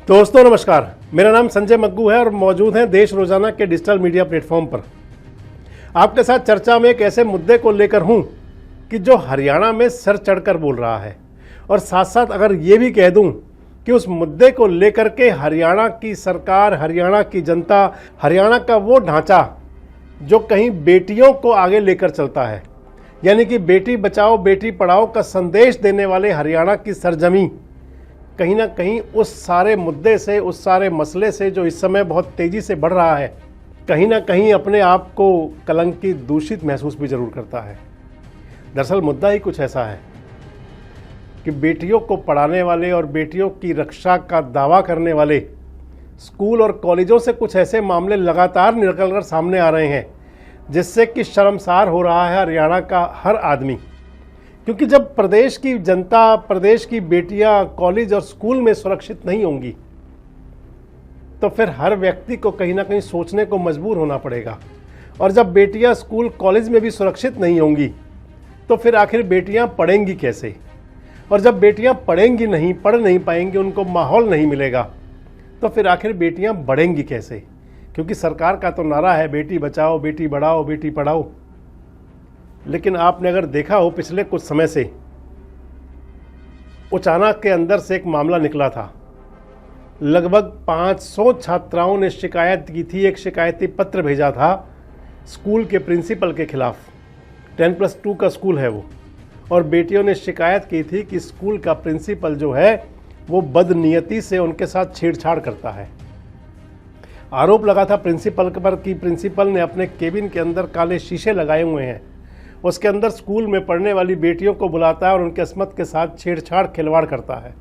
दोस्तों नमस्कार, मेरा नाम संजय मग्गू है और मौजूद हैं देश रोजाना के डिजिटल मीडिया प्लेटफॉर्म पर। आपके साथ चर्चा में एक ऐसे मुद्दे को लेकर हूं कि जो हरियाणा में सर चढ़कर बोल रहा है, और साथ साथ अगर ये भी कह दूं कि उस मुद्दे को लेकर के हरियाणा की सरकार, हरियाणा की जनता, हरियाणा का वो ढांचा जो कहीं बेटियों को आगे लेकर चलता है, यानी कि बेटी बचाओ बेटी पढ़ाओ का संदेश देने वाले हरियाणा की सरजमी कहीं ना कहीं उस सारे मुद्दे से, उस सारे मसले से जो इस समय बहुत तेज़ी से बढ़ रहा है, कहीं ना कहीं अपने आप को कलंकित, दूषित महसूस भी ज़रूर करता है। दरअसल मुद्दा ही कुछ ऐसा है कि बेटियों को पढ़ाने वाले और बेटियों की रक्षा का दावा करने वाले स्कूल और कॉलेजों से कुछ ऐसे मामले लगातार निकल कर सामने आ रहे हैं जिससे कि शर्मसार हो रहा है हरियाणा का हर आदमी। क्योंकि जब प्रदेश की जनता, प्रदेश की बेटियां कॉलेज और स्कूल में सुरक्षित नहीं होंगी तो फिर हर व्यक्ति को कहीं ना कहीं सोचने को मजबूर होना पड़ेगा। और जब बेटियां स्कूल कॉलेज में भी सुरक्षित नहीं होंगी तो फिर आखिर बेटियां पढ़ेंगी कैसे? और जब बेटियां पढ़ेंगी नहीं, पढ़ नहीं पाएंगी, उनको माहौल नहीं मिलेगा तो फिर आखिर बेटियां बढ़ेंगी कैसे? क्योंकि सरकार का तो नारा है बेटी बचाओ बेटी बढ़ाओ बेटी पढ़ाओ। लेकिन आपने अगर देखा हो पिछले कुछ समय से उचाना के अंदर से एक मामला निकला था। लगभग 500 छात्राओं ने शिकायत की थी, एक शिकायती पत्र भेजा था स्कूल के प्रिंसिपल के खिलाफ। 10+2 का स्कूल है वो, और बेटियों ने शिकायत की थी कि स्कूल का प्रिंसिपल जो है वो बदनीयती से उनके साथ छेड़छाड़ करता है। आरोप लगा था प्रिंसिपल पर कि प्रिंसिपल ने अपने केबिन के अंदर काले शीशे लगाए हुए हैं, उसके अंदर स्कूल में पढ़ने वाली बेटियों को बुलाता है और उनके अस्मत के साथ छेड़छाड़ खिलवाड़ करता है।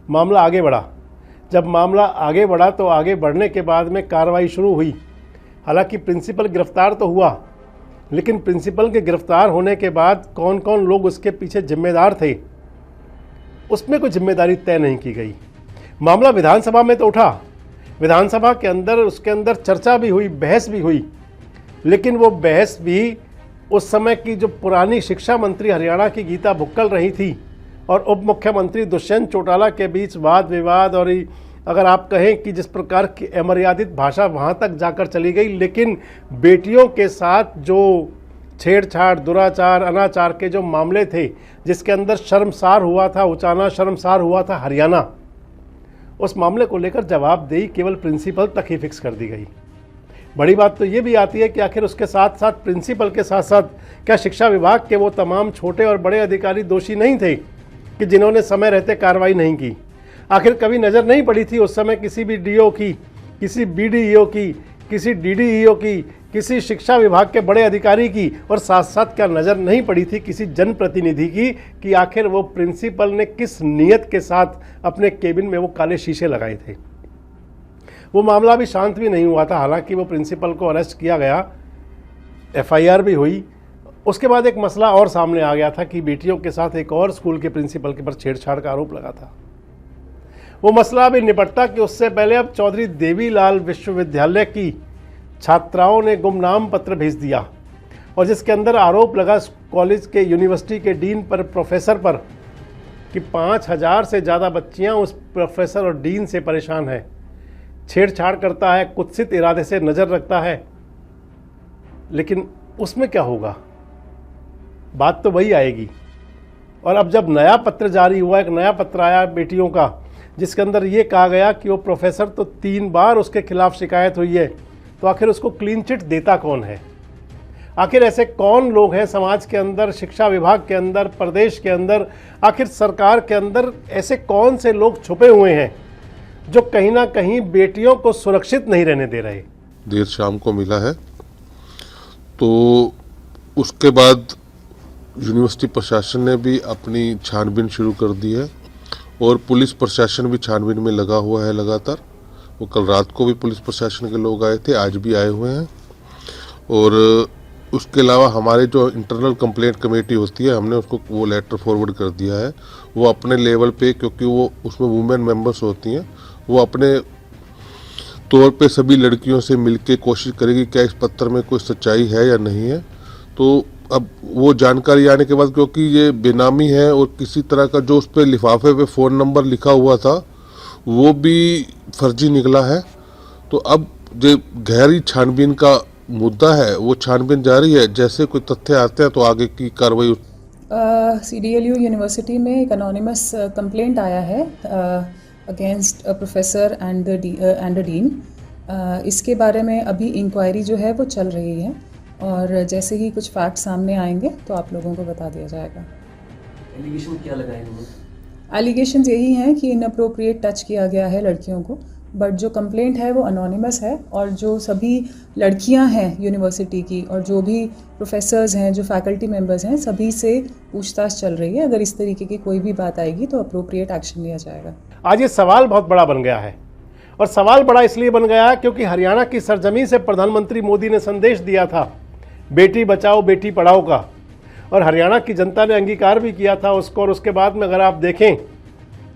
मामला आगे बढ़ा। जब मामला आगे बढ़ा तो आगे बढ़ने के बाद में कार्रवाई शुरू हुई। हालांकि प्रिंसिपल गिरफ्तार तो हुआ, लेकिन प्रिंसिपल के गिरफ्तार होने के बाद कौन कौन लोग उसके पीछे जिम्मेदार थे उसमें कोई जिम्मेदारी तय नहीं की गई। मामला विधानसभा में तो उठा, विधानसभा के अंदर उसके अंदर चर्चा भी हुई, बहस भी हुई, लेकिन वो बहस भी उस समय की जो पुरानी शिक्षा मंत्री हरियाणा की गीता भुक्कल रही थी और उप मुख्यमंत्री दुष्यंत चौटाला के बीच वाद विवाद, और अगर आप कहें कि जिस प्रकार की अमर्यादित भाषा वहाँ तक जाकर चली गई, लेकिन बेटियों के साथ जो छेड़छाड़, दुराचार, अनाचार के जो मामले थे जिसके अंदर शर्मसार हुआ था उचाना, शर्मसार हुआ था हरियाणा, उस मामले को लेकर जवाबदेही केवल प्रिंसिपल तक ही फिक्स कर दी गई। बड़ी बात तो ये भी आती है कि आखिर उसके साथ साथ प्रिंसिपल के साथ साथ क्या शिक्षा विभाग के वो तमाम छोटे और बड़े अधिकारी दोषी नहीं थे कि जिन्होंने समय रहते कार्रवाई नहीं की? आखिर कभी नज़र नहीं पड़ी थी उस समय किसी भी डीओ की, किसी बीडीईओ की, किसी डीडीईओ की, किसी शिक्षा विभाग के बड़े अधिकारी की, और साथ साथ क्या नज़र नहीं पड़ी थी किसी जनप्रतिनिधि की कि आखिर वो प्रिंसिपल ने किस नीयत के साथ अपने केबिन में वो काले शीशे लगाए थे? वो मामला भी शांत भी नहीं हुआ था। हालांकि वो प्रिंसिपल को अरेस्ट किया गया, एफआईआर भी हुई। उसके बाद एक मसला और सामने आ गया था कि बेटियों के साथ एक और स्कूल के प्रिंसिपल के पर छेड़छाड़ का आरोप लगा था। वो मसला अभी निपटता कि उससे पहले अब चौधरी देवीलाल विश्वविद्यालय की छात्राओं ने गुमनाम पत्र भेज दिया, और जिसके अंदर आरोप लगा कॉलेज के, यूनिवर्सिटी के डीन पर, प्रोफेसर पर, कि 5000 से ज़्यादा बच्चियाँ उस प्रोफेसर और डीन से परेशान हैं, छेड़छाड़ करता है, कुत्सित इरादे से नज़र रखता है। लेकिन उसमें क्या होगा? बात तो वही आएगी। और अब जब नया पत्र जारी हुआ, एक नया पत्र आया बेटियों का, जिसके अंदर ये कहा गया कि वो प्रोफेसर तो 3 बार उसके खिलाफ शिकायत हुई है, तो आखिर उसको क्लीन चिट देता कौन है? आखिर ऐसे कौन लोग हैं समाज के अंदर, शिक्षा विभाग के अंदर, प्रदेश के अंदर, आखिर सरकार के अंदर ऐसे कौन से लोग छुपे हुए हैं जो कहीं ना कहीं बेटियों को सुरक्षित नहीं रहने दे रहे? देर शाम को मिला है, तो उसके बाद यूनिवर्सिटी प्रशासन ने भी अपनी छानबीन शुरू कर दी है और पुलिस प्रशासन भी छानबीन में लगा हुआ है लगातार। वो कल रात को भी पुलिस प्रशासन के लोग आए थे, आज भी आए हुए हैं। और उसके अलावा हमारे जो इंटरनल कंप्लेंट कमेटी होती है, हमने उसको वो लेटर फॉरवर्ड कर दिया है। वो अपने लेवल पे, क्योंकि वो उसमें वुमेन मेंबर्स होती हैं, वो अपने तौर पे सभी लड़कियों से मिलके कोशिश करेगी क्या इस पत्र में कोई सच्चाई है या नहीं है। तो अब वो जानकारी आने के बाद, क्योंकि ये बेनामी है और किसी तरह का जो उस पर लिफाफे पे फ़ोन नंबर लिखा हुआ था वो भी फर्जी निकला है। तो अब जो गहरी छानबीन का मुद्दा है वो छानबीन जारी है, जैसे कोई तथ्य आते हैं तो आगे की कार्रवाई। CDLU यूनिवर्सिटी में एक अनोनिमस कंप्लेंट आया है against a professor and the dean. इसके बारे में अभी इंक्वायरी जो है वो चल रही है और जैसे ही कुछ फैक्ट सामने आएंगे तो आप लोगों को बता दिया जाएगा। एलिगेशन क्या लगाएंगे? एलिगेशंस यही हैं कि इनअप्रोप्रिएट टच किया गया है लड़कियों को, बट जो कंप्लेंट है वो अनोनिमस है और जो सभी लड़कियां हैं यूनिवर्सिटी की और जो भी प्रोफेसर्स हैं, जो फैकल्टी मेंबर्स हैं, सभी से पूछताछ चल रही है। अगर इस तरीके की कोई भी बात आएगी तो अप्रोप्रिएट एक्शन लिया जाएगा। आज ये सवाल बहुत बड़ा बन गया है और सवाल बड़ा इसलिए बन गया है क्योंकि हरियाणा की सरजमी से प्रधानमंत्री मोदी ने संदेश दिया था बेटी बचाओ बेटी पढ़ाओ का, और हरियाणा की जनता ने अंगीकार भी किया था उसको। और उसके बाद में अगर आप देखें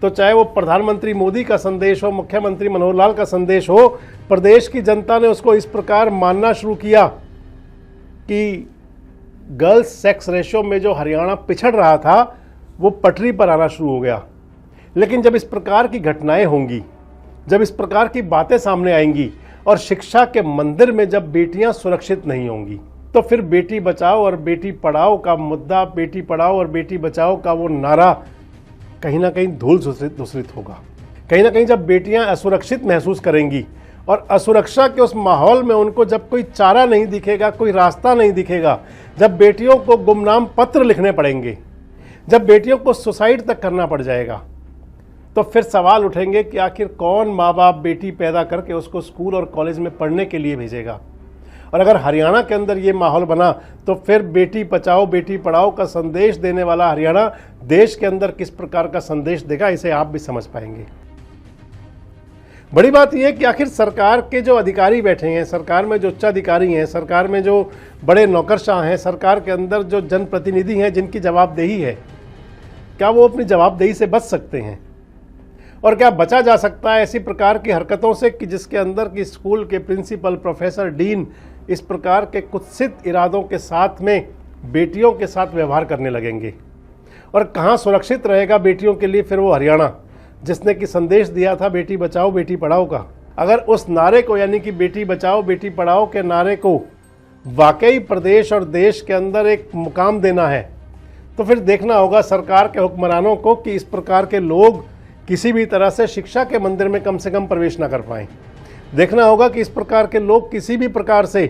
तो चाहे वो प्रधानमंत्री मोदी का संदेश हो, मुख्यमंत्री मनोहर लाल का संदेश हो, प्रदेश की जनता ने उसको इस प्रकार मानना शुरू किया कि गर्ल्स सेक्स रेशियो में जो हरियाणा पिछड़ रहा था वो पटरी पर आना शुरू हो गया। लेकिन जब इस प्रकार की घटनाएं होंगी, जब इस प्रकार की बातें सामने आएंगी और शिक्षा के मंदिर में जब बेटियां सुरक्षित नहीं होंगी, तो फिर बेटी बचाओ और बेटी पढ़ाओ का मुद्दा, बेटी पढ़ाओ और बेटी बचाओ का वो नारा कहीं ना कहीं धूल धूसरित होगा। कहीं ना कहीं जब बेटियां असुरक्षित महसूस करेंगी और असुरक्षा के उस माहौल में उनको जब कोई चारा नहीं दिखेगा, कोई रास्ता नहीं दिखेगा, जब बेटियों को गुमनाम पत्र लिखने पड़ेंगे, जब बेटियों को सुसाइड तक करना पड़ जाएगा, तो फिर सवाल उठेंगे कि आखिर कौन माँ बाप बेटी पैदा करके उसको स्कूल और कॉलेज में पढ़ने के लिए भेजेगा। और अगर हरियाणा के अंदर ये माहौल बना तो फिर बेटी बचाओ बेटी पढ़ाओ का संदेश देने वाला हरियाणा देश के अंदर किस प्रकार का संदेश देगा, इसे आप भी समझ पाएंगे। बड़ी बात यह है कि आखिर सरकार के जो अधिकारी बैठे हैं, सरकार में जो उच्चाधिकारी हैं, सरकार में जो बड़े नौकरशाह हैं, सरकार के अंदर जो जनप्रतिनिधि हैं जिनकी जवाबदेही है, क्या वो अपनी जवाबदेही से बच सकते हैं? और क्या बचा जा सकता है ऐसी प्रकार की हरकतों से कि जिसके अंदर कि स्कूल के प्रिंसिपल, प्रोफेसर, डीन इस प्रकार के कुत्सित इरादों के साथ में बेटियों के साथ व्यवहार करने लगेंगे? और कहाँ सुरक्षित रहेगा बेटियों के लिए फिर वो हरियाणा जिसने कि संदेश दिया था बेटी बचाओ बेटी पढ़ाओ का? अगर उस नारे को, यानी कि बेटी बचाओ बेटी पढ़ाओ के नारे को वाकई प्रदेश और देश के अंदर एक मुकाम देना है, तो फिर देखना होगा सरकार के हुक्मरानों को कि इस प्रकार के लोग किसी भी तरह से शिक्षा के मंदिर में कम से कम प्रवेश ना कर पाएं। देखना होगा कि इस प्रकार के लोग किसी भी प्रकार से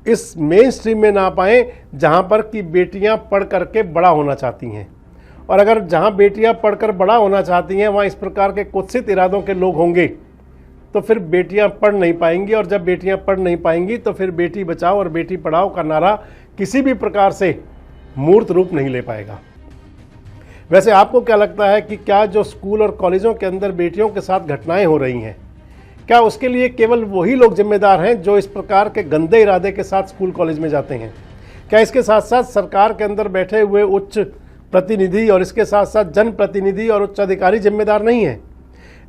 इस मेन स्ट्रीम में ना पाएं जहां पर कि बेटियां पढ़ करके बड़ा होना चाहती हैं। और अगर जहां बेटियां पढ़कर बड़ा होना चाहती हैं वहां इस प्रकार के कुत्सित इरादों के लोग होंगे तो फिर बेटियां पढ़ नहीं पाएंगी, और जब बेटियां पढ़ नहीं पाएंगी तो फिर बेटी बचाओ और बेटी पढ़ाओ का नारा किसी भी प्रकार से मूर्त रूप नहीं ले पाएगा। वैसे आपको क्या लगता है कि क्या जो स्कूल और कॉलेजों के अंदर बेटियों के साथ घटनाएं हो रही हैं, क्या उसके लिए केवल वही लोग जिम्मेदार हैं जो इस प्रकार के गंदे इरादे के साथ स्कूल कॉलेज में जाते हैं? क्या इसके साथ साथ सरकार के अंदर बैठे हुए उच्च प्रतिनिधि और इसके साथ साथ जनप्रतिनिधि और उच्च अधिकारी जिम्मेदार नहीं हैं?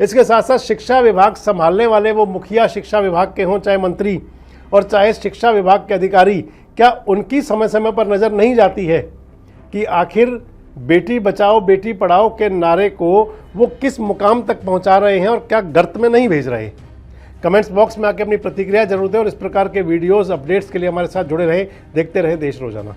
इसके साथ साथ शिक्षा विभाग संभालने वाले वो मुखिया शिक्षा विभाग के हों, चाहे मंत्री और चाहे शिक्षा विभाग के अधिकारी, क्या उनकी समय समय पर नज़र नहीं जाती है कि आखिर बेटी बचाओ बेटी पढ़ाओ के नारे को वो किस मुकाम तक पहुंचा रहे हैं और क्या गर्त में नहीं भेज रहे? कमेंट्स बॉक्स में आके अपनी प्रतिक्रिया जरूर दें और इस प्रकार के वीडियोस अपडेट्स के लिए हमारे साथ जुड़े रहें। देखते रहे देश रोजाना।